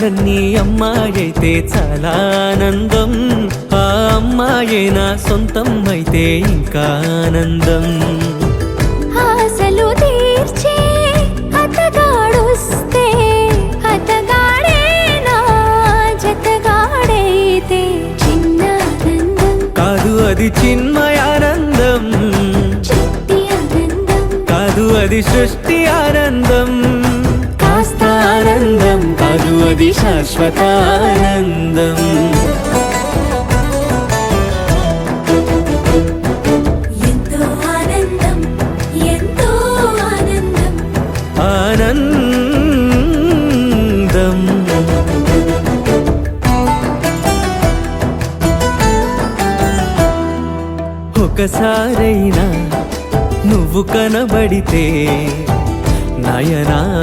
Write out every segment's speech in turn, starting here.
కలలన్నీ అమ్మాయైతే చాలా ఆనందం. ఆ అమ్మాయే నా సొంతం అయితే ఇంకా ఆనందం. ఆశలు తీర్చే అతగాడొస్తే అతగాడే నా జతగాడైతే చిన్న ఆనందం కాదు అది చిన్మయానందం, చిట్టి ఆనందం కాదు అది సృష్టి ఆనందం. కాస్త ఆనందం కాదు అది శాశ్వత ఆనందం. ఎంతో ఆనందం ఎంతో ఆనందం ఆనందం. ఒకసారైనా నువ్వు కనబడితే నయనానందం.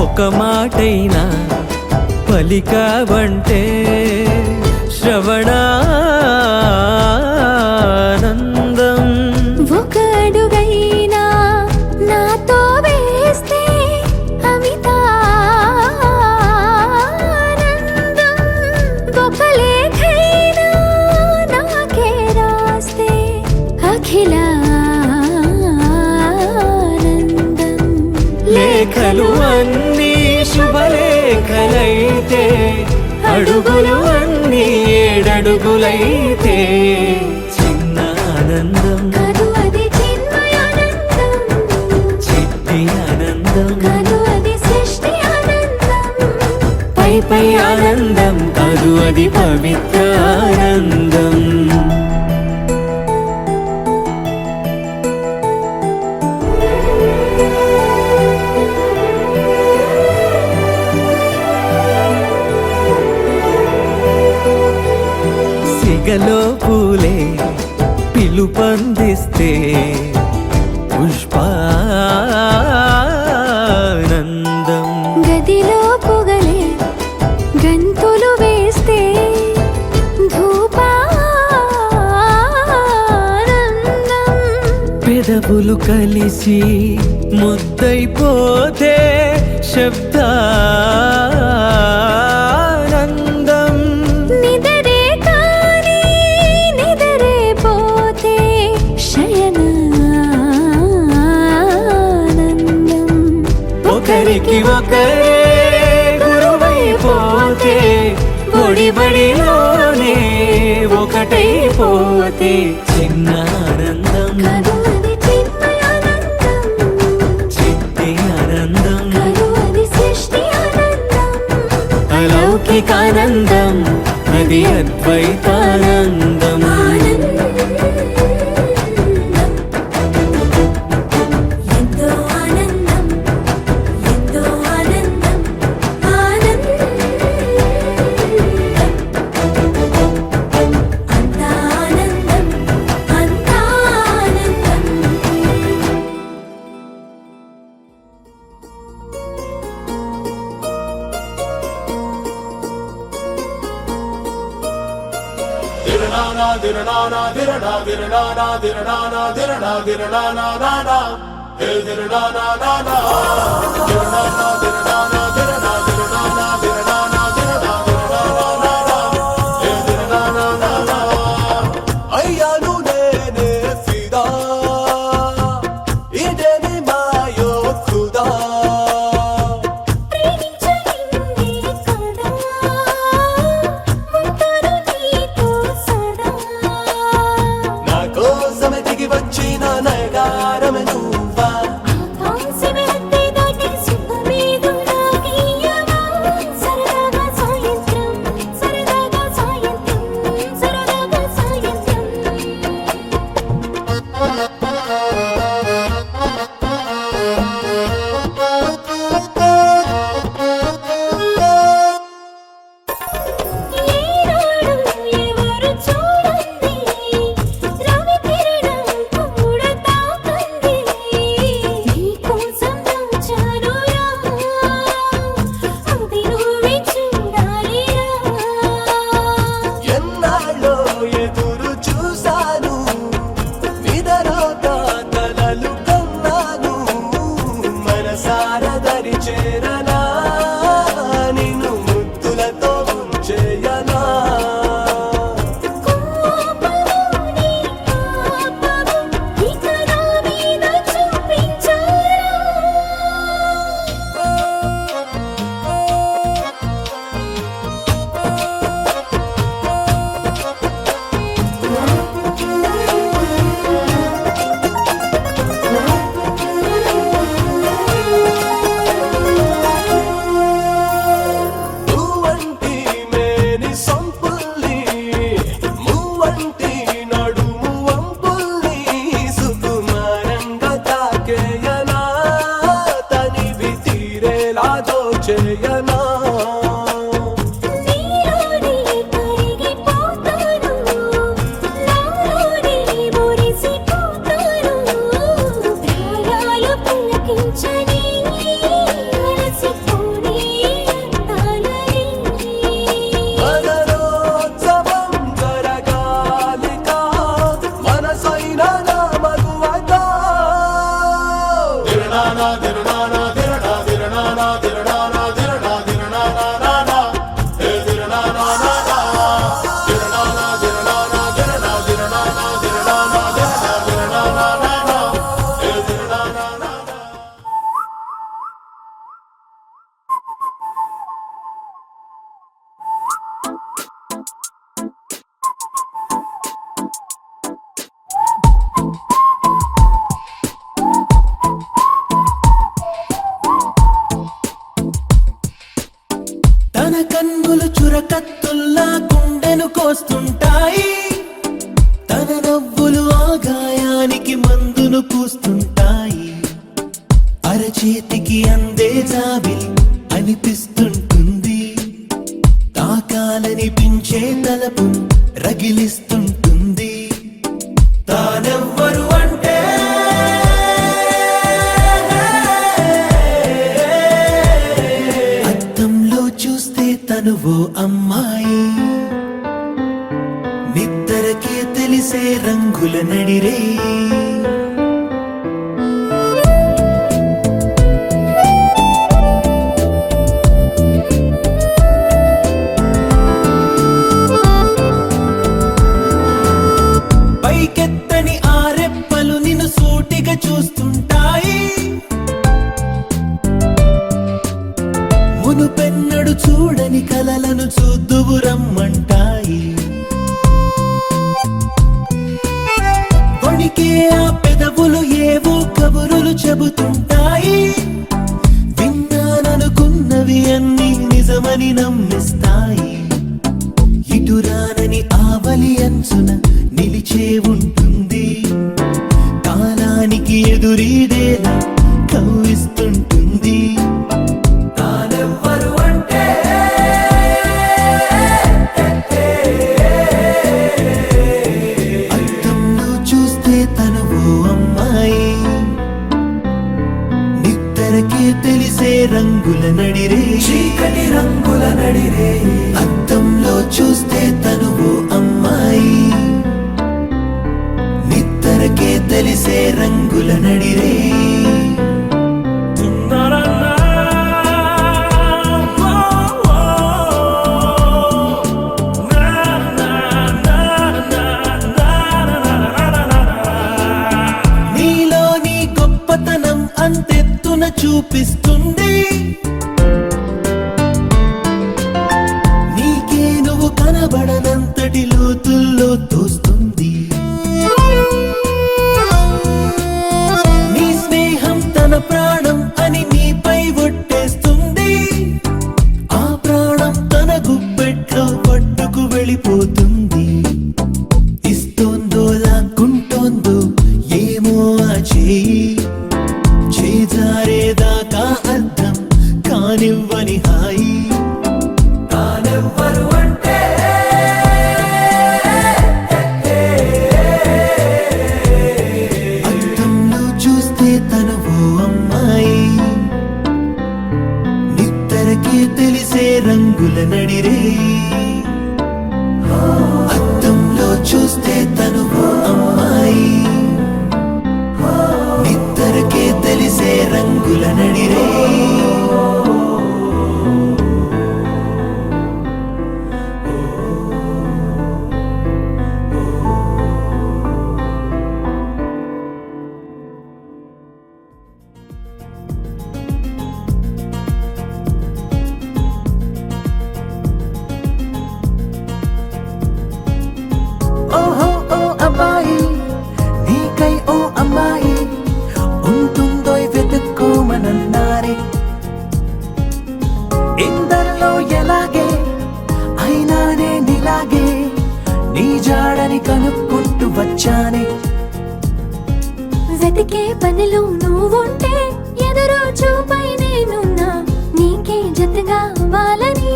ఒక మాటైనా పలికావంటే శ్రవణానందం. ఒక అడుగైనా నాతో వేస్తే అమితానందం. ఒక లేఖైనా నాకే రాస్తే అఖిలానందం. లేఖలు అన్నీ శుభలేఖలైతే, అడుగులు అన్నీ ఏడడుగులైతే చిన్న ఆనందం కాదు అది చిన్మయానందం, చిట్టి ఆనందం. కాదు అది సృష్టి ఆనందం. పై పై ఆనందం కాదు అది పవిత్ర ఆనందం. సిగలో పూలే పిలుపందిస్తే పుష్పానందం. గదిలో పొగలే గంతులు వేస్తే ధూపానందం. పెదవులు కలిసి ముద్దైపోతే శబ్దానందం. నిదరే కాని నిదరే పోతే శయనానందం. ఒకరికి ఒకరే గురువైపోతే, బడిలోనే ఒకటైపోతే చిన్న ఆనందం, కాదు అది చిన్మయానందం, చిట్టి ఆనందం. కాదు అది సృష్టి ఆనందం. అలౌకికానందం అది అద్వైతానందం. ఎంతో ఆనందం ఎంతో ఆనందం ఆనందం. అంతా ఆనందం అంతా ఆనందం. Diranana, diranana, dirana, diranana, diranana, dirana, diranana, nana. Hey, diranana, nana. Diranana, diranana, dirana, diranana, diranana, dirana, diranana, nana. Hey, diranana, nana. Ayyanu nene fida, ideni mayo khuda. ప్రేమించనింది కదా ఉంటాను నీతో సదా. నా కోసమే దిగి వచ్చిన నయగారమే నువ్వా. ఆకాశమే హద్దే దాటి సింహమే చేరనా నిన్ను ముద్దులతో చేయనా కోపముని పాపము ఇక నా మీద చూపించారా నువ్వంటి మేని సొంపుల్ని నువ్వంటి నడుము వంపుల్ని సుకుమారంగా తాకేయనా తనివి తీరేలా దోచేయనా నీలోనే కరిగిపోతాను నాలోనే మురిసిపోతాను ప్రాయాలు పులకించని అలసిపోని అందాలని మనరోత్సవం జరగాలిక మనసైన నా మగువగా దిరణానా దిరణానా దిరణా దిరణానా దిరణానా దిరణా దిరణానా హే దిరణానా దిరణానా దిరణానా దిరణా దిరణానా దిరణానా దిరణానా హే దిరణానా తన కన్నులు చురకత్తుల్లా గుండెను కోస్తుంటాయి తన నవ్వులు ఆ గాయానికి మందును పూస్తుంటాయి అరచేతికి అందే జాబిలి అనిపిస్తుంటుంది తాకాలనిపించే తలపు రగిలిస్తుంటుంది తానెవ్వరు అంటే అద్దంలో చూస్తే తనువో అమ్మాయి నిద్దరకే తెలిసే రంగుల నడిరే పైకెత్తని ఆరెప్పలు నిన్ను సూటిగా చూస్తుంటాయి మునుపెన్నడు చూడని కలలను చూద్దువు రమ్మంటాయి వణికే ఆ పెదవులు ఏవో కబురులు చెబుతుంటాయి విన్నాననుకున్నవి అన్నీ నిజమని నమ్మిస్తాయి ఇటురానని ఆవలి అంచున నిలిచే ఉంటుంది కాలానికి ఎదురీదేలా కవ్విస్తుంటుంది తానెవ్వరు అంటే అద్దంలో చూస్తే తనువో అమ్మాయి నిద్దరకే తెలిసే రంగుల నడిరే చీకటి రంగుల నడిరే అద్దంలో చూస్తే తనువో అమ్మాయి నిద్దరకే తెలిసే రంగుల నడిరే నీలోని గొప్పతనం అంతెత్తున చూపిస్తుంది నీకే నువ్వు కనబడనంతటి లోతుల్లో తోస్తుంది నీ స్నేహం తన ప్రాణం అని నీపై ఒట్టేస్తుంది ఆ ప్రాణం తన గుప్పెట్లో పట్టుకు వెళ్ళిపోతుంది ఇస్తోందో లాక్కుంటోందో ఏమో ఆ చేయి చేజారేదాకా అర్థం కానివ్వని హాయి తానెవ్వరు అంటే అద్దంలో చూస్తే తనువో అమ్మాయి నిద్దరకే తెలిసే రంగుల నడిరే అద్దంలో చూస్తే తనువో అమ్మాయి నిద్దరకే తెలిసే రంగుల నడిరే నీకే పనిలో నువ్వుంటే ఎదురు చూపై నేనున్నా నీకే జతగా అవ్వాలని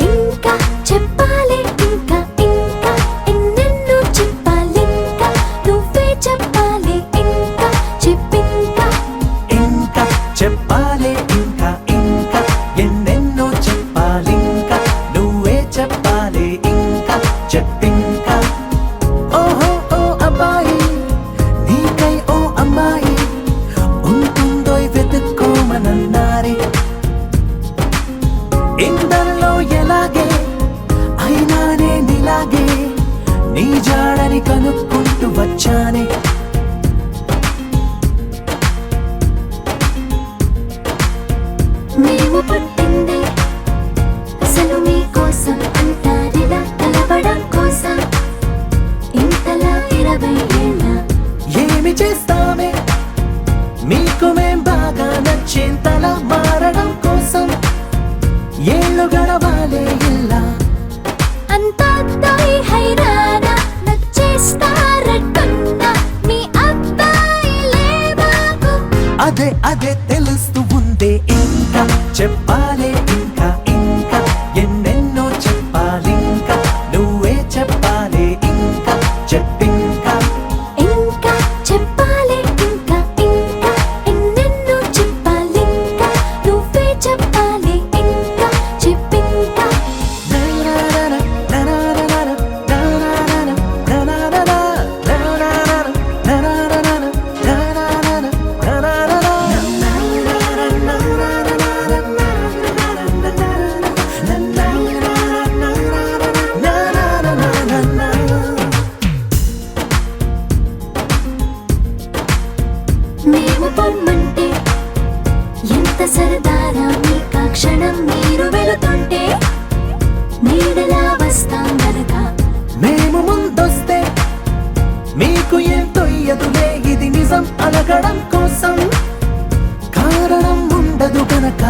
ఇంకా చెప్పాలి ఇంకా ఇంకా ఎన్నెన్నో చెప్పాలి ఇంకా నువ్వే చెప్పాలి ఇంకా చెప్పింకా ఇంకా చెప్పాలి ఇంకా ఇంకా ఎన్నెన్నో చెప్పాలి ఇంకా నువ్వే చెప్పాలి ఇంకా చెప్పింకా ఓహో ఓ అబ్బాయి నీకై ఓ అమ్మాయి ఉంటుందో వెతుక్కోమనన్నారే ఇందరిలో ఎలాగే అయినానే నీలాగే నీ జాడని కనుక్కుంటూ వచ్చానే మేము పుట్టిందే అసలు మీకోసం అంటారిలా కలవడం కోసం ఇంతలా 20 ఏళ్ళ ఏమి చేస్తామే మీకు మేం బాగా నచ్చేంతలా మారడం కోసం ఏళ్ళు గడవాలే ఇలా అంతా హైరానా నచ్చేస్తారట్టున్నా మీ అబ్బాయిలే మాకు అదే అదే తెలుస్తూ ఉందే ఇంకా చెప్పాలే ఇంకా ఇంకా ఎన్నెన్నో చెప్పాలి ఇంకా నువ్వే చెప్పాలి ఇంకా చెప్పింకా ఇంకా చెప్పాలి ఇంకా ఇంకా ఎన్నెన్నో చెప్పాలి ఇంకా నువ్వే చెప్పాలి ఇంకా చెప్పింకా మేము పొమ్మంటే ఎంత సరదారా మీకా క్షణం మీరు వెళుతుంటే నీడలా వస్తాం గనక మేము ముందొస్తే మీకు ఏం తొయ్యదులే ఇది నిజం అలగడం కోసం కారణం ఉండదు గనక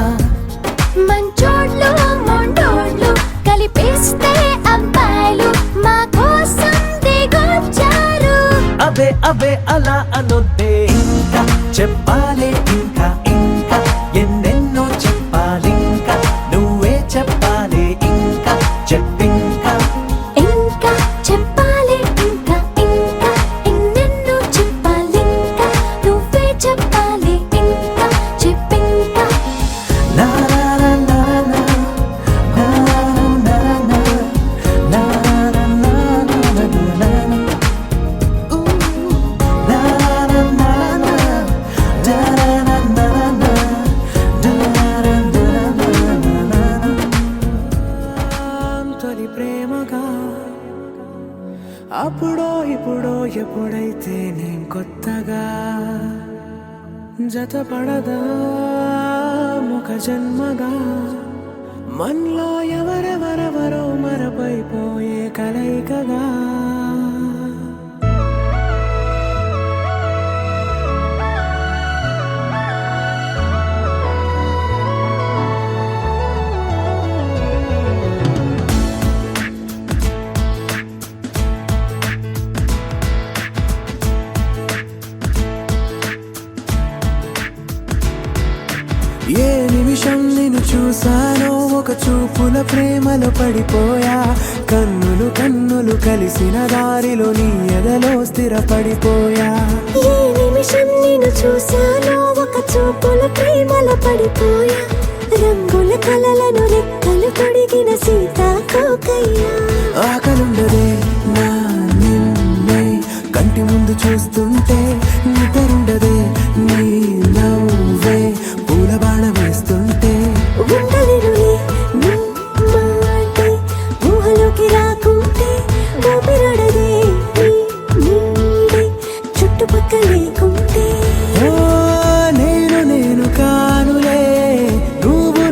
మంచోళ్ళు మొండోళ్ళు కలిపేస్తే అబ్బాయిలు మా కోసం దిగొచ్చారు అవే అవే అలా అనొద్దే ఇంకా చెప్పాలి ఇంకా ఇంకా ఎన్నెన్నో చెప్పాలి ఇంకా నువ్వే చెప్పాలి ఇంకా చెప్పింకా ఇంకా చెప్పాలి ఇంకా ఇంకా ఎన్నెన్నో చెప్పాలి ఇంకా నువ్వే చెప్పాలి ఇంకా చెప్పింకా నా నా నా నా నా నా నా నా నా నా నా నా ఊ నా నా నా నా డా నా నా నా డా నా నా తొలి ప్రేమగా అప్పుడో ఇప్పుడో ఎప్పుడైతే నేను కొత్తగా జతపడదా ముఖ జన్మగా మనలో ఎవరెవరెవరో మరపైపోయే కలయికగా ఏ నిమిషం నిన్ను చూసానో ఒక చూపుల ప్రేమలో పడిపోయా కన్నులు కన్నులు కలిసిన దారిలో నీ ఎదలో స్థిరపడిపోయా ఏ నిమిషం నేను చూశానో ఒక చూపుల ప్రేమలో పడిపోయా రంగుల కలలను లెక్కలు తొడిగిన సీతాకోకయ్యా ఆకలుండదే నా నిన్నే కంటి ముందు చూస్తుంటే నిద్రుండదే నీ నవ్వే పూల బాణ వేస్తుంటే ఉండలేనులే నీ మాటే ఊహలోకి రాకుంటే ఊపిరాడదే నీ నీడే చుట్టుపక్కల లేకుంటే ఓ నేను నేను కానులే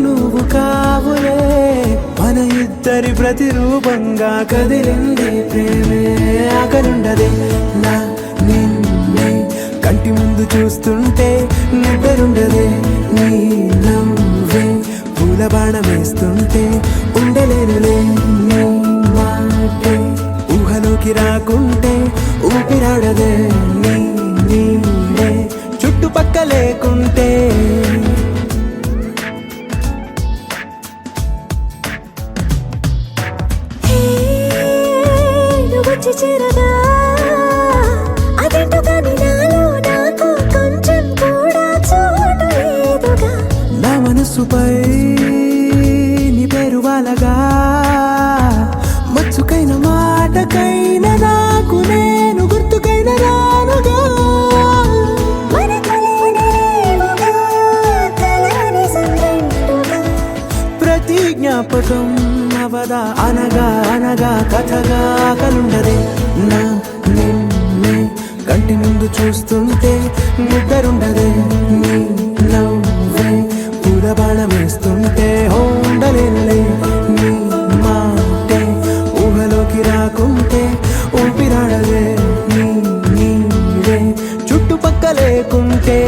నువ్వు కావులే మన ఇద్దరి ప్రతిరూపంగా కదిలింది ప్రేమే ఆకలుండదే నా నిన్నే కంటి ముందు చూస్తుంటే నిద్రుండదే నీ నవ్వే పూల బాణ వేస్తుంటే ఉండలేనులే నీ మాటే ఊహలోకి రాకుంటే ఊపిరాడదే మనసుపై నీ పేరు వాలగా మచ్చుకైన మాటకైన నాకు నేను గుర్తుకైన రానుగా ప్రతి జ్ఞాపకం అవదా అనగా అనగా కథగా కలుండదే నా నిన్నే కంటి ముందు చూస్తుంటే నిద్రుండదే నీ నవ్వే పూలబాణం వేస్తుంటే ఉండలేనులే నీ మాటే ఊహలోకి రాకుంటే ఊపిరాడదే నీ నీడే చుట్టుపక్క లేకుంటే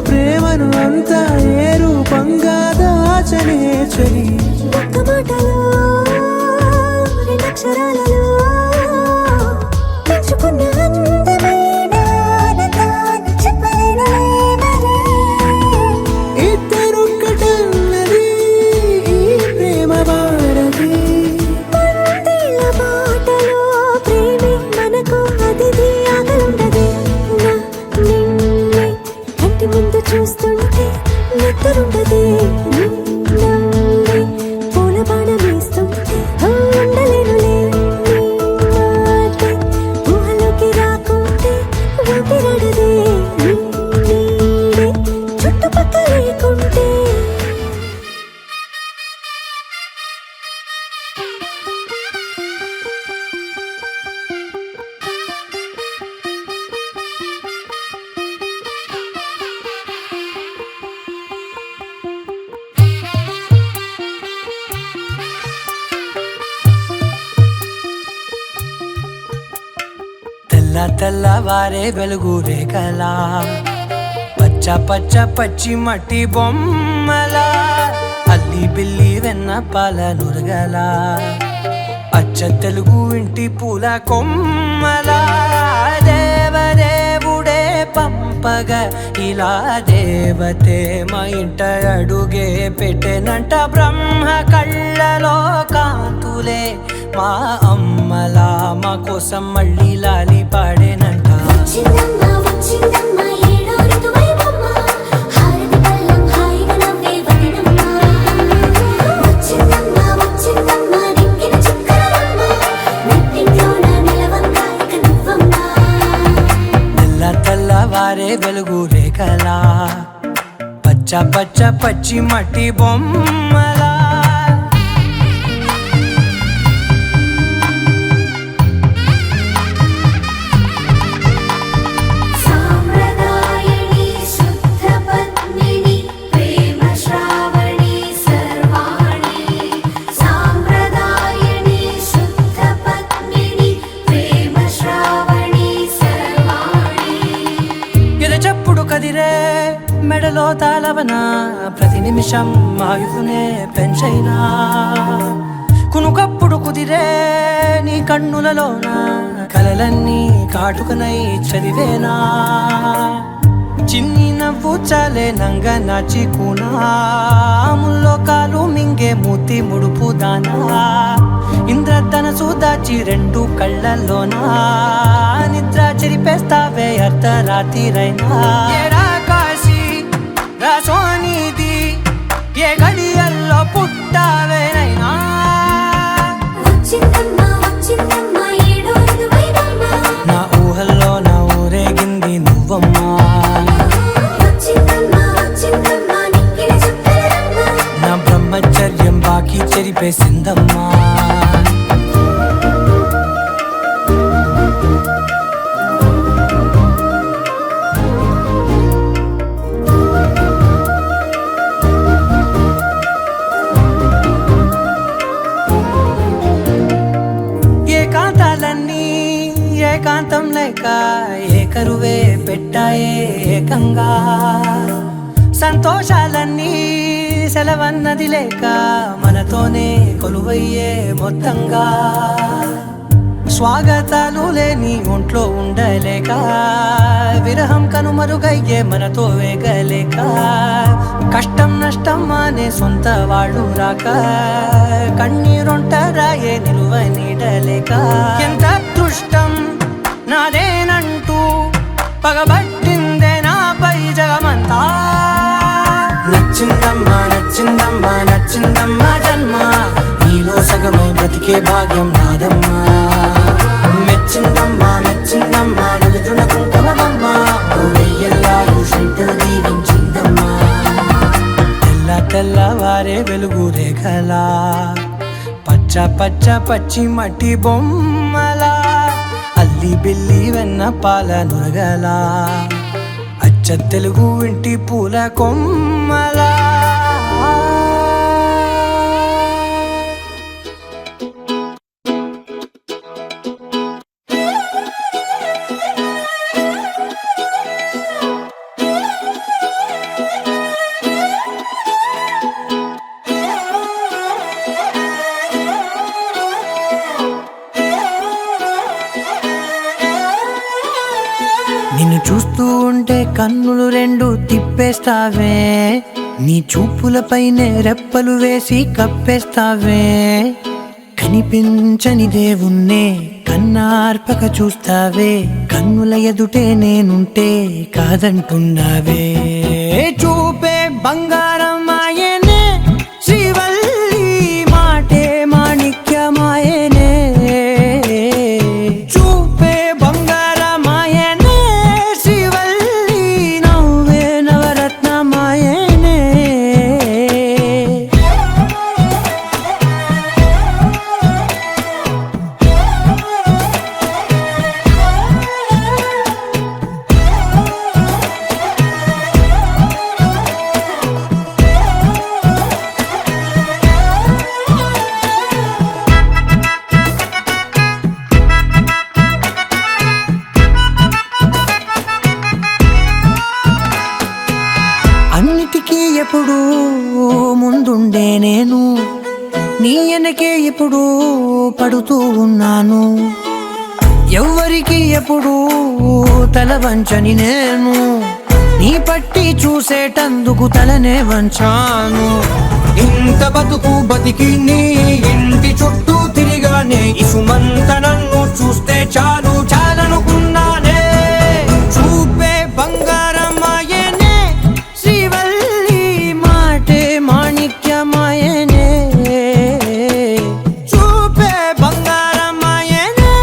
ప్రేమను అంతా ఏ రూపంగా దాచనే చలి ఒక్క మాటలో రెండక్షరాలలో పెంచుకున్న అందమైన ఆనందాన్ని చెప్పలేనులే మరి. ఇద్దరొక్కటన్నది ఈ ప్రేమ భారతి పందిళ్ళ బాటలో ప్రేమే మనకు అతిథి ఆగలుండదే నా నిన్నే కంటి ముందు చూస్తుంటే నిద్రుండదే నీ నవ్వే పూల బాణం వేస్తుంటే ఉండలేనులే నీ మాటే ఊహలోకి రాకుంటే ఊపిరాడదే నీ నీడే చుట్టుపక్క లేకుంటే. తెల్ల తెల్లవారే వెలుగు రేఖలా పచ్చ పచ్చ పచ్చి మట్టి బొమ్మలా అల్లి బిల్లి వెన్న పాల నురగలా అచ్చ తెలుగు ఇంటి పూల కొమ్మలా దేవదేవుడే పంపగ ఇలా దేవతే మా ఇంట అడుగే పెట్టెనంట బ్రహ్మ కళ్ళలో కాంతులే మా అమ్మలా మా కోసం మళ్ళీ లాలి పాడేనంట. వచ్చిందమ్మా వచ్చిందమ్మా ఏడో ఋతువైవమ్మ హారతి పళ్ళం హాయిగా నవ్వే వదినమ్మ. వచ్చిందమ్మా వచ్చిందమ్మా నిక్కిన చుక్కలమ్మ నెట్టింట్లోన నిలవంగా ఇక నువ్వమ్మా. తెల్ల తెల్లవారే వెలుగు రేఖలా పచ్చ పచ్చ పచ్చి మట్టి బొమ్మలా సాంప్రదాయని శుద్ధ పద్మిని ప్రేమ శ్రావణి సర్వాణి. సాంప్రదాయని శుద్ధ పద్మిని ప్రేమ శ్రావణి సర్వాణి. ఎరచప్పుడు కదిరే మెడలో తాళవన ప్రతి నిమిషం ఆయుధునే పెంచైనా కునుకప్పుడు కుదిరే నీ కన్నులలోన కలలన్నీ కాటుకనై చదివేనా చిన్ని నవ్వు చాలే నంగ నాచి కూనాముల్లో కాలు మింగే మూతి ముడుపు దానా ఇంద్రధనసు దాచి రెండు కళ్ళల్లోనా నిద్ర చెరిపేస్తావే అర్ధరాత్రిరైనా ఏడా కాశీ రాసోనిది ఏ గడియల్లో పుట్టావేనైనా. వచ్చిందమ్మా వచ్చిందమ్మా ఏడో ఋతువైవమ్మ నా ఊహల్లో నా ఊరేగింది నువ్వమ్మా. వచ్చిందమ్మా వచ్చిందమ్మా నిక్కిన చుక్కలమ్మ. నా బ్రహ్మచర్యం బాకీ చెరిపేసిందమ్మా. ఏకాంతాలన్నీ ఏకాంతం లేక ఏకరువే పెట్టాయే ఏకంగా సంతోషాలన్నీ సెలవన్నది లేక మనతోనే కొలువయ్యే మొత్తంగా స్వాగతాలు లేని ఒంట్లో ఉండలేక విరహం కనుమరుగయ్యే మనతో వేగలేక కష్టం నష్టం అనే సొంత వాళ్ళు రాక కన్నీరొంటరాయే నిలువ నీడలేక ఎంత అదృష్టం నాదేనంటూ పగబట్టిందే నాపై జగమంతా నచ్చిందమ్మా నచ్చిందమ్మా నచ్చిందమ్మా జన్మ నీలో సగమై బ్రతికే భాగ్యం నాదమ్మా మెచ్చిందమ్మా మెచ్చిందమ్మా నలుదున కుంకుమమ్మా వెయ్యల్లాలు శంకరు దీవించిందమ్మా తెల్ల తెల్లవారే వెలుగు రేఖలా పచ్చ పచ్చ పచ్చి మట్టి బొమ్మలా అల్లి బిల్లి వెన్న పాల నురగలా అచ్చ తెలుగు ఇంటి పూల కొమ్మలా నిన్ను చూస్తూ ఉంటే కన్నులు రెండు తిప్పేస్తావే నీ చూపులపైనే రెప్పలు వేసి కప్పేస్తావే కనిపించని దేవుణ్ణే కన్నార్పక చూస్తావే కన్నుల ఎదుటే నేనుంటే కాదంటున్నావే చూపే బంగారం ఆయనే శ్రీవల్లి మాటే మాణిక్యమాయనే చూపే బంగారమాయనే శ్రీవల్లి నవ్వే నవరత్నమాయనే అన్నిటికీ ఎప్పుడు ముందుండే నేను నీ వెనకే ఎప్పుడు పడుతూ ఉన్నాను ఎవ్వరికి ఎప్పుడు తల వంచని నేను నీ పట్టి చూసేటందుకు తలనే వంచాను ఇంత బతుకు బతికి నీ ఇంటి చుట్టూ తిరిగానే ఇసుమంత నన్ను చూస్తే చాలు చాలనుకున్నానే చూపే బంగారమాయనే శ్రీవల్లి మాటే మాణిక్యమాయనే చూపే బంగారమాయనే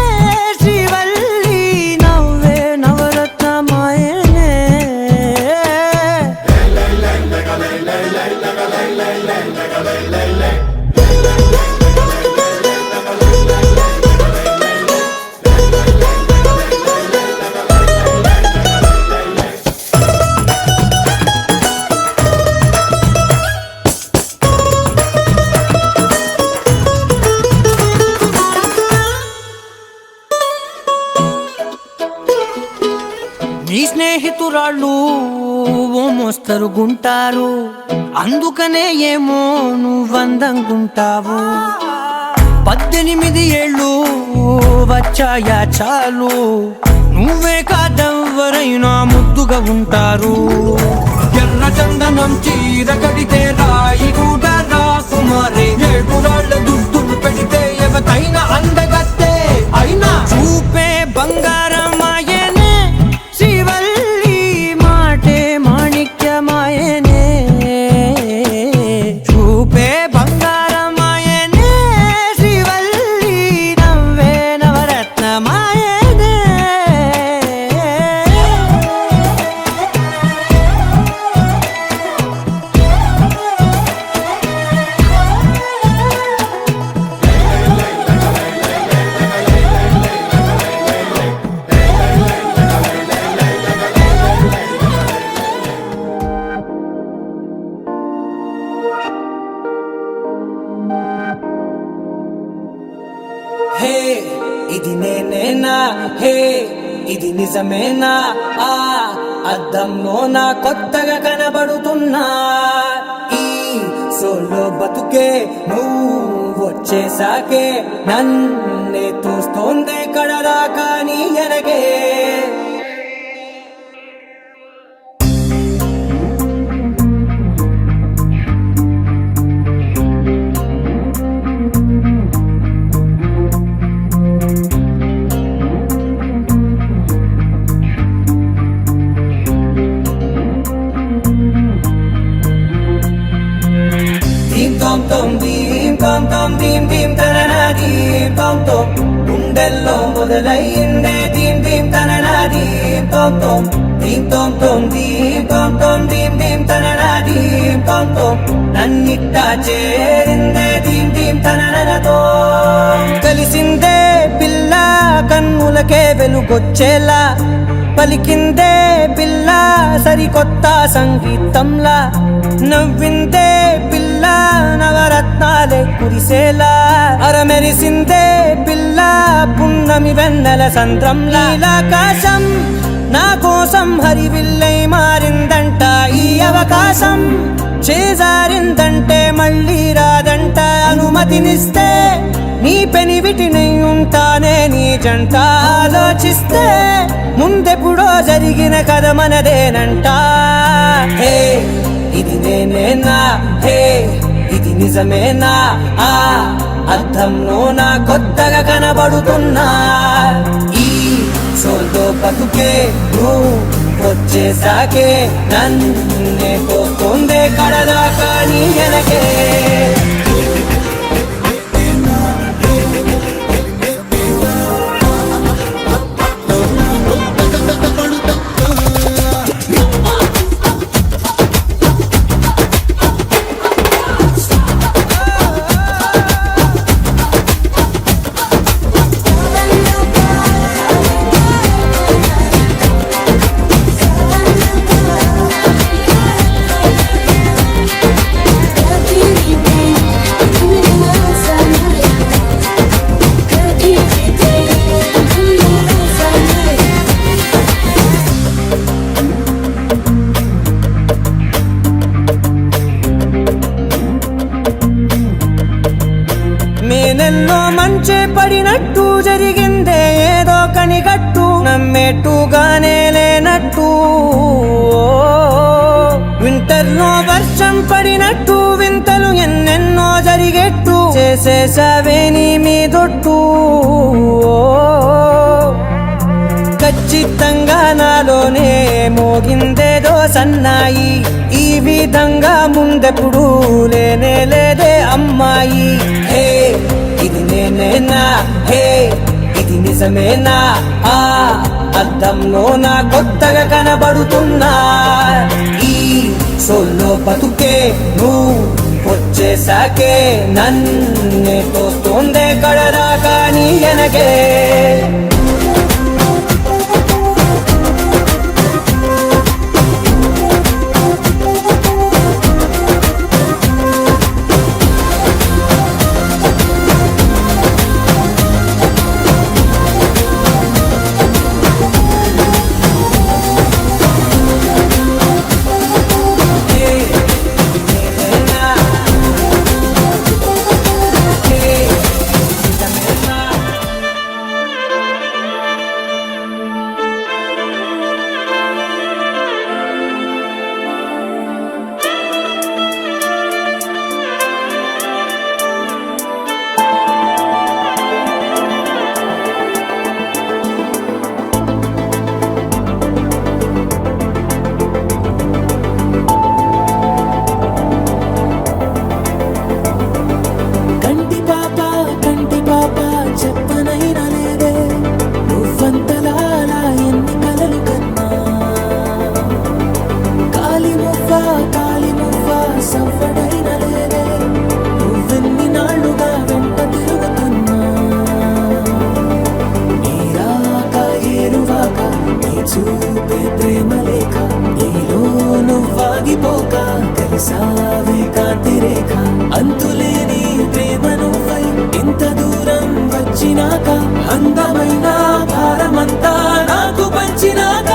శ్రీవల్లి నవ్వే నవరత్నమాయనే నీ స్నేహితురాళ్ళు ఓ మోస్తరుగుంటారు అందుకనే ఏమో నువ్వందంగుంటావు 18 ఏళ్ళు వచ్చాయా చాలు నువ్వే కాదెవ్వరైనా ముద్దుగా ఉంటారు ఎర్ర చందనం చీర కడితే రాయి కూడా రాకుమారే 7 రాళ్ళ దుద్దులు పెడితే ఎవతైనా అందగత్తే అయినా చూపే బంగారమాయనే శ్రీవల్లి మాటే మాణిక్యమాయనే చూపే బంగారమాయనే శ్రీవల్లి నవ్వే నవరత్నమాయనే హే ఇది నేనేనా హే ఇది నిజమేనా ఆ అద్దంలో నా కొత్తగా కనబడుతున్నా ఈ సోలో బతుకే నువ్వు వచ్చేసాకే నన్ను నన్నే తోస్తోందే కడదాకా నీ ఎనగే Tom tom dim dim tanana dim tom tom గుండెల్లో మొదలైందే dim dim tanana dim tom tom dim tom tom dim dim tanana dim tom tom నన్నిట్టా చేరిందే dim dim tananaతో కలిసిందే పిల్ల కన్నులకే వెలుగొచ్చేలా పలికిందే పిల్ల సరికొత్త సంగీతంలా నవ్విందే పిల్ల నవరత్నాలే కురిసేలా అరమెరిసిందే పిల్ల పున్నమి వెన్నెల సంద్రంలా ఆకాశం నా కోసం హరివిల్లై మారిందంట ఈ అవకాశం చేజారిందంటే మళ్ళీ రాదంట అనుమతినిస్తే నీ పెనివిటినై ఉంటానే నీ జంట ఆలోచిస్తే ముందెప్పుడో జరిగిన కథ మనదేనంట హే ఇది నేనేనా హే ఇది నిజమేనా ఆ అర్థంలో నా కొత్తగా కనబడుతున్నా ఈ సోల్తో బతుకే నువ్వు వచ్చేసాకే నన్నే పోతుందే కడదాకా నీ వెనకే మేనెల్లో మంచే పడినట్టు జరిగిందే ఏదో కనిగట్టు నమ్మేట్టుగానే లేనట్టు వింటర్లో వర్షం పడినట్టు వింతలు ఎన్నెన్నో జరిగేట్టు చేసేసావే నీ మీదొట్టు ఖచ్చితంగా నాలోనే మోగిందేదో సన్నాయి ఈ విధంగా ముందెప్పుడు లేనే లేదే అమ్మాయి హే ఇది నేనేనా హే ఇది నిజమేనా ఆ అర్థంలో నా కొత్తగా కనబడుతున్నా ఈ సోల్లో బతుకే నువ్వు వచ్చేసాకే నన్నే తోస్తోందే కడదాకా నీ వెనకే చూపే ప్రేమ లేఖ నీలో నువ్వాగిపోక కలిసావే కాంతి రేఖ అంతులేని ప్రేమ నువ్వై ఇంత దూరం వచ్చినాక అందమైన భారమంతా నాకు పంచినాక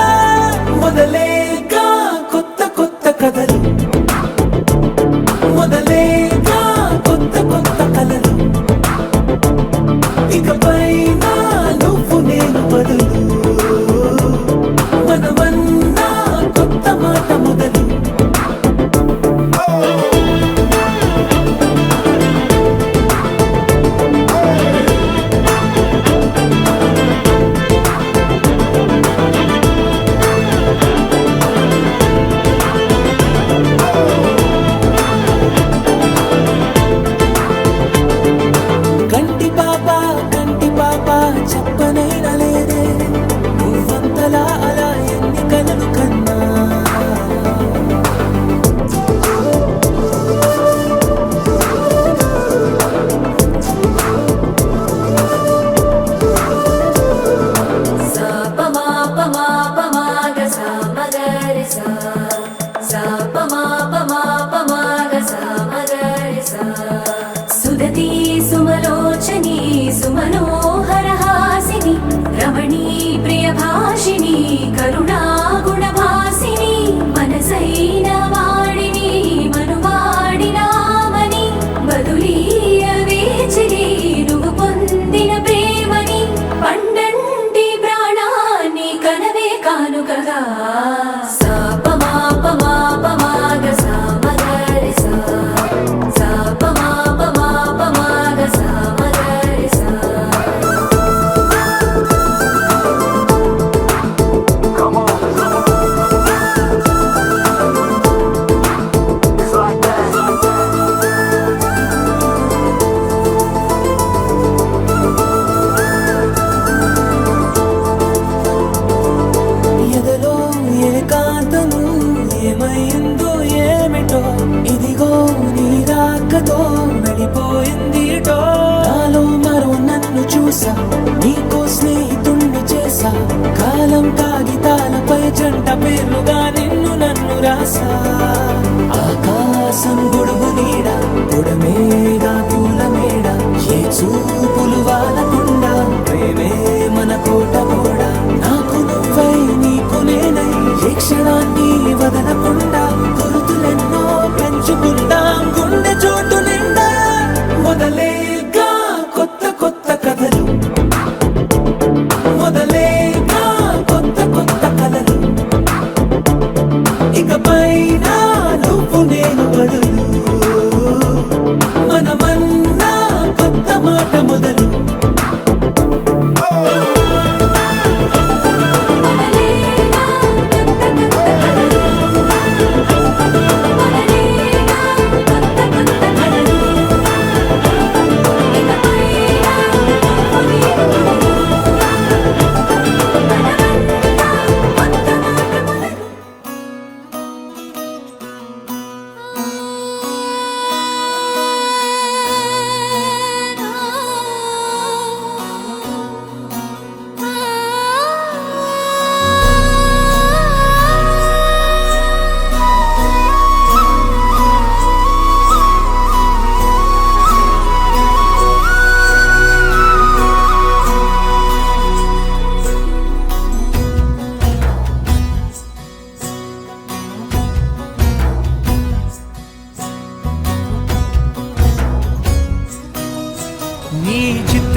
మొదలేక కొత్త కొత్త కథలు మొదలేక కొత్త కొత్త కలలు ఇకపై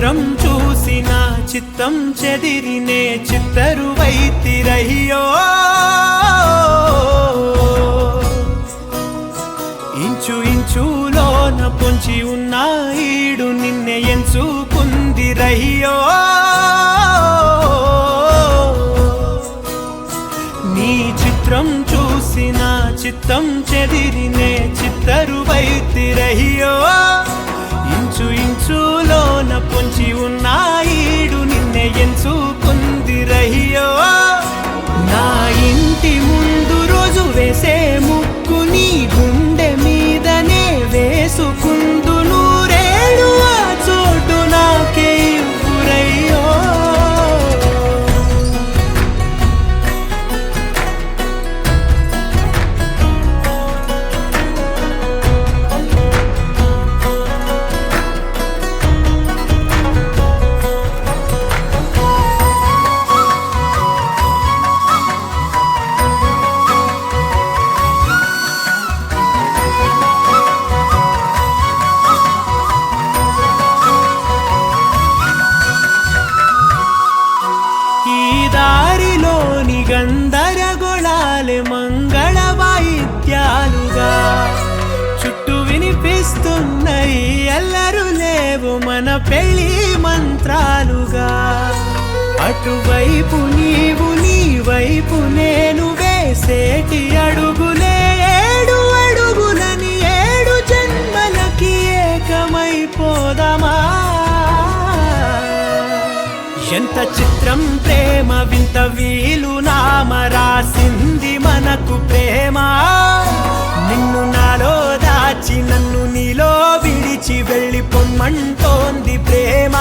చిత్రం చూసిన చిత్తం చెదిరినే చిత్తరువైతిరయ్యో ఇంచు ఇంచులోన పొంచి ఉన్న ఈడు నిన్నే ఎంచుకుందిరయ్యో నీ చిత్రం చూసిన చిత్తం చెదిరినే చిత్తరువైతిరయ్యో ఇంచు ఇంచులోన పొంచి ఉన్న ఈడు నిన్నే ఎంచుకుందిరయ్యో నా ఇంటి ముందు రోజు వేసే ముక్కు నీ గుండె మీదనే వేసుకుందు నూరేడు ఆ చోటు నాకే ఇవ్వురయ్యో దారిలోని గందరగోళాలే మంగళ వాయిద్యాలుగా చుట్టూ వినిపిస్తున్నాయి ఎల్లరు లేవు మన పెళ్లి మంత్రాలుగా అటువైపు నీవు నీ వైపు నేను వేసేటి అడుగులే ఏడు అడుగులని ఏడు జన్మలకి ఏకమైపోదామా ఎంత చిత్రం ప్రేమ వింత వీలు నామ రాసింది మనకు ప్రేమ నిన్ను నాలో దాచి నన్ను నీలో విడిచి వెళ్ళి పొమ్మంటోంది ప్రేమ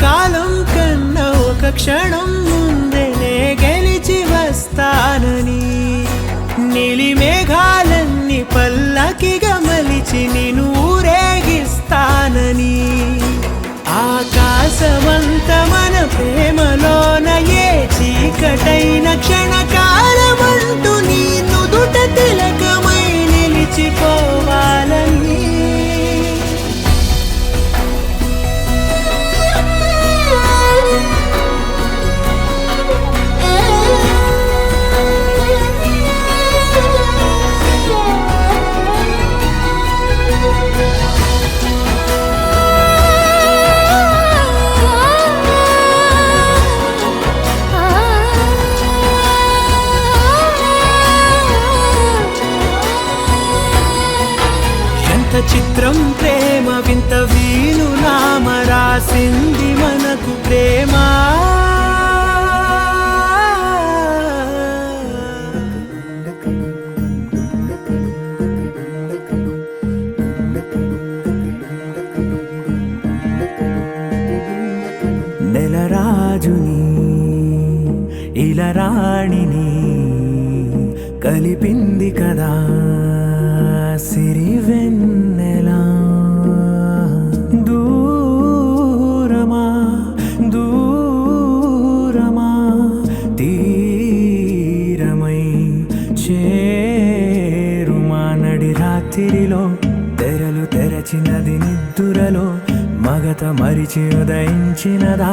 కాలం కన్నా ఒక క్షణం ముందేనే గెలిచి వస్తానని నీలి మేఘాలన్నీ పల్లకిగా మలిచి నిన్ను ఊరేగిస్తానని ఆకాశమంత మన ప్రేమలోన ఏ చీకటైన క్షణకాలమంటూ నీ నుదుట తిలకమై నిలిచిపోవాలని చిత్రం ప్రేమ వింత వీలు నామ రాసింది మనకు ప్రేమ నెలరాజుని ఇలరాణిని కలిపింది కదా సిరివెన్నెలా దూరమా దూరమా తీరమై చేరుమా నడి రాత్రిలో తెరలు తెరచినది నిద్దురలో మగత మరిచి ఉదయించినదా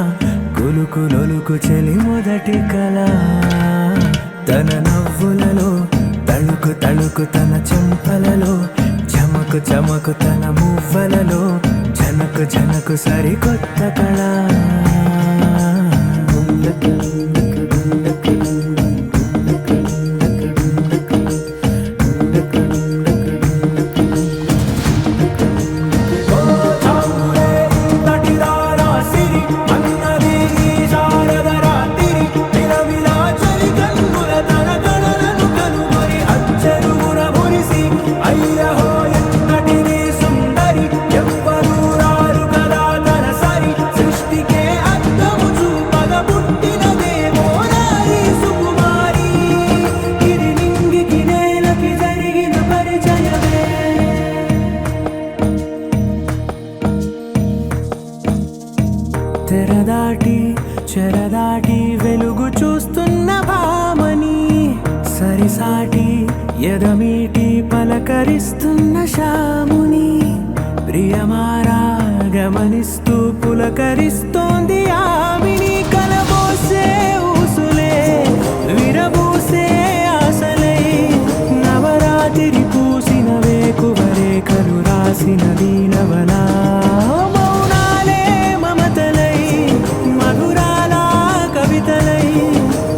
కులుకులొలుకు చెలి మొదటి కళ తన నవ్వులలో తళుకు తళుకు తన చెంపలలో చమకు చమకు తన మువ్వలలో జనకు జనకు సరికొత్త కళ అయ్యహో ఎంతటి సుందరి ఎవ్వరూ రారు కదా తెరదాటి చెరదాటి వెలుగు చూస్తున్న భామని సరిసాటి ఎదమీటి పలకరిస్తున్న శాముని ప్రియమారా గమనిస్తూ పులకరిస్తోంది ఆవిని కలబోసే ఊసులే విరబూసే ఆశలై నవరాత్రి పూసిన వేకువరేఖలు రాసిన దీనవనా మౌనాలే మమతలై మధురాల కవితలై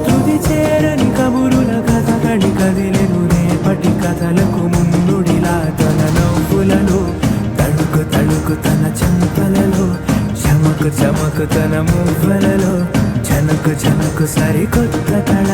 తుది చేరని కబురుల కథకళి కదిలెను రేపటి కథలకు ముందుడిలా తన నవ్వులలో తడుకు తడుకు తన చెంపలలో చమకు చమకు తన మువ్వలలో చనకు చనకు సరికొత్త కళ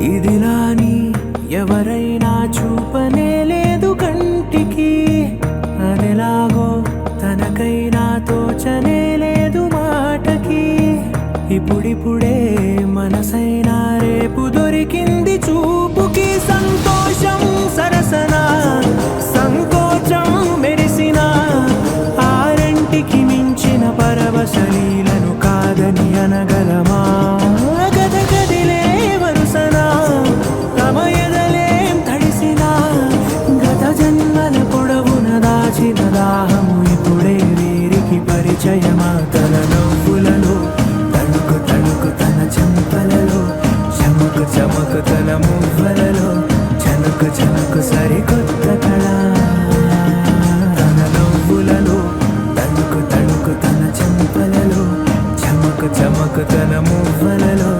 ఇదిలాని ఎవరైనా చూపనే లేదు కంటికి అదెలాగో తనకైనా తోచనే లేదు మాటకి ఇప్పుడిప్పుడే మనసైనా రేపు దొరికింది చూపుకి సంతోషం సరసన సంకోచం మెరిసిన ఆరంటికి మించిన పరవశలీలను కాదని అనగలమా గద గదిలే వరుసనా తమ ఎదలేం తడిసినా గత జన్మల పొడవున దాచిన దాహము ఇప్పుడే వీరికి పరిచయమా తన నవ్వులలో తణుకు తణుకు తన చెంపలలో చమకు చమకు తన మువ్వలలో చనకు చనకు సరికొత్త కళ తన నవ్వులలో తణుకు తణుకు తన చెంపలలో చమకు చమకు తన మువ్వలలో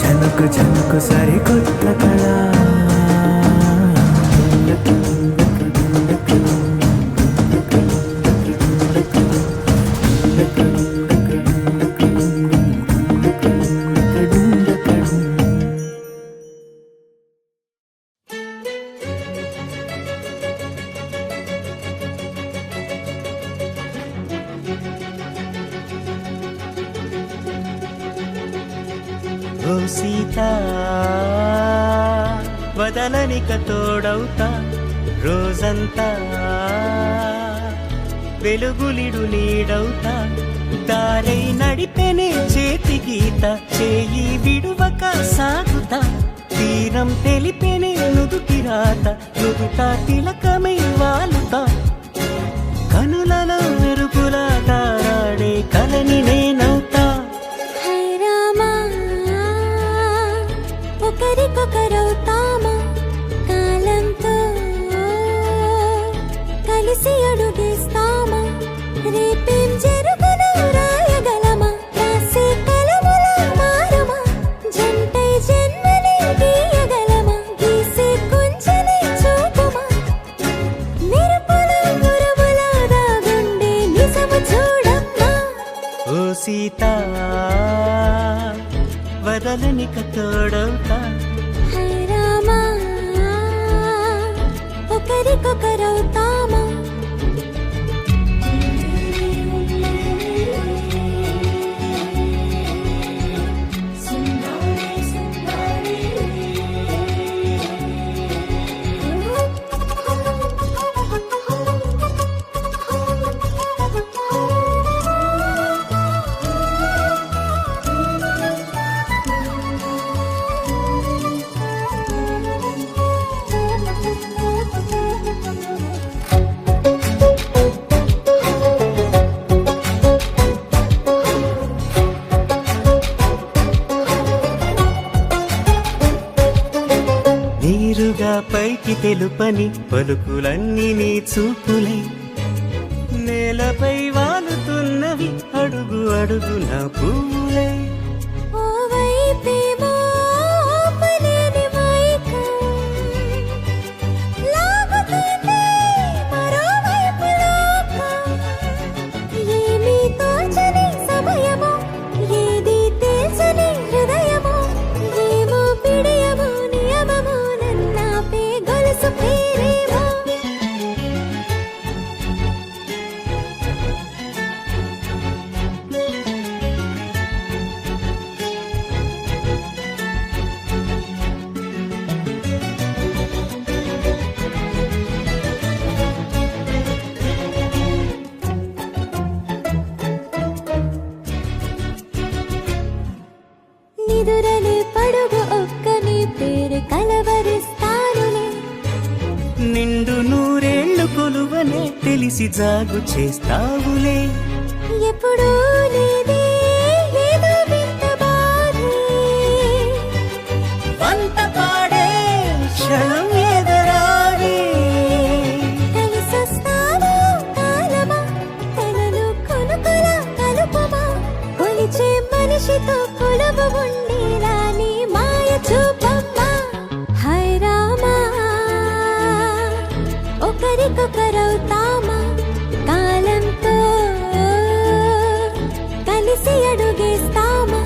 చనకు చనకు సరికొత్త కళ ఓ సీత వదలనిక తోడవుతా రోజంతా వెలుగులిడు నీడవుతా దారై నడిపెనే చేతి గీత చేయి విడువక సాగుతా తీరం తెలిపెనే నుదుటి రాత నుదుట తిలకమై వాలుతా కనులలో మెరుపులా తారాడే కలని నేనవుతా హై రామా ఒకరికొకరవుతామా కాలంతో కలిసి అడుగేస్తామా రేపేం జరుగునో రాయగలమా రాసే కలముల మారమా జంటై జన్మని గీయగలమా గీసే కొంచెనే చూపుమా మెరుపుల మురముల దాగుండే నిజము చూడమ్మా ఓ సీత వదలనిక తోడవుతా హై రామా ఒకరికొకరవుతామా నీరుగా పైకి తెలుపని పలుకులన్నీ నీ చూపులై నేలపై వాలుతున్నవి అడుగు అడుగున పూలై ఓ వైపేమో ఆపలేని మైకం లాగుతుంది మరోవైపు లోకం ఏమీ తోచని సమయమో ఏది తేల్చని హృదయమో ఎదురలే పడుగు ఒక్క నీ పేరు కలవరిస్తానులే. నిండు నూరేళ్లు కొలువనే తెలిసి జాగు చేస్తావులే. ఎప్పుడూ లేదే ఏదో వింత బాధే. వంత పాడే క్షణం ఎదరాడే. కలిసొస్తావా కాలమా తనను కొనుకొలా కలుపమా. కొలిచే మనిషితో కొలువు ఉండేలా నీ మాయ చూపమ్మా. హై రామా ఒకరికొకరవుతామా కాలంతో కలిసి అడుగేస్తామా.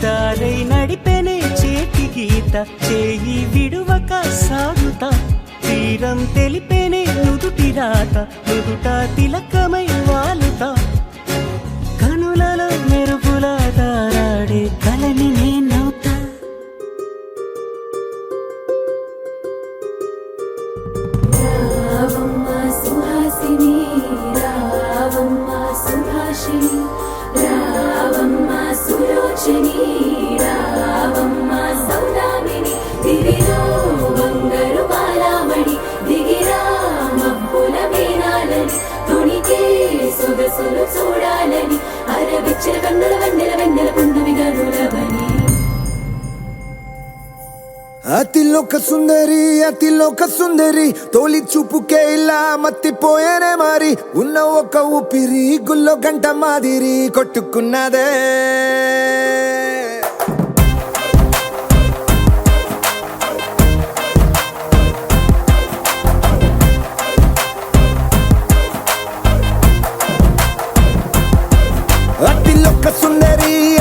దారై నడిపెనే చేతి గీత చేయి విడువక సాగుతా. తీరం తెలిపెనే నుదుటి రాత నుదుట తిలకమై వాలుతా. కనులలో మెరుగులా దారాడే కలని నేనవుతా. రావమ్మ సుహాసిని రావమ్మ సుభాషిణి రావమ్మ సులోచని రావమ్మ సౌదామిని. దివిలో బంగారు బాలామణి దిగిరా మబ్బుల మేనాలని. తుణికే సొగసులు చూడాలని అరవిచ్చిన కన్నుల వెన్నెల వెన్నెల పున్నమి గనులవని. అతిలోక సుందరి తోలి చూపుకే ఇలా మత్తిపోయేనే మారి. ఉన్న ఒక ఊపిరి గుల్లో గంట మాదిరి కొట్టుకున్నదే.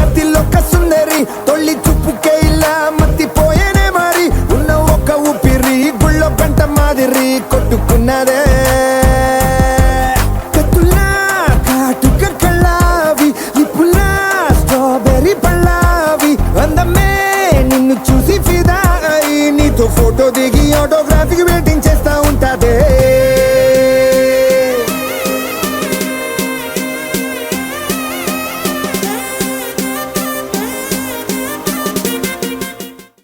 అతిలోక సుందరి తొలి చూపుకే ఇలా మత్తిపోయేనే మారి. ఉన్న ఒక ఊపిరి గుళ్ళో గంట మాదిరి కొట్టుకున్నదే. కత్తులా కాటుక కళ్ళావి ఇప్పులా స్ట్రాబెర్రీ పళ్ళావి. అందమే నిన్ను చూసి ఫిదా అయి నీతో ఫోటో దిగి ఆటోగ్రాఫీకి వెయిటింగ్ చేస్తా ఉంటాదే.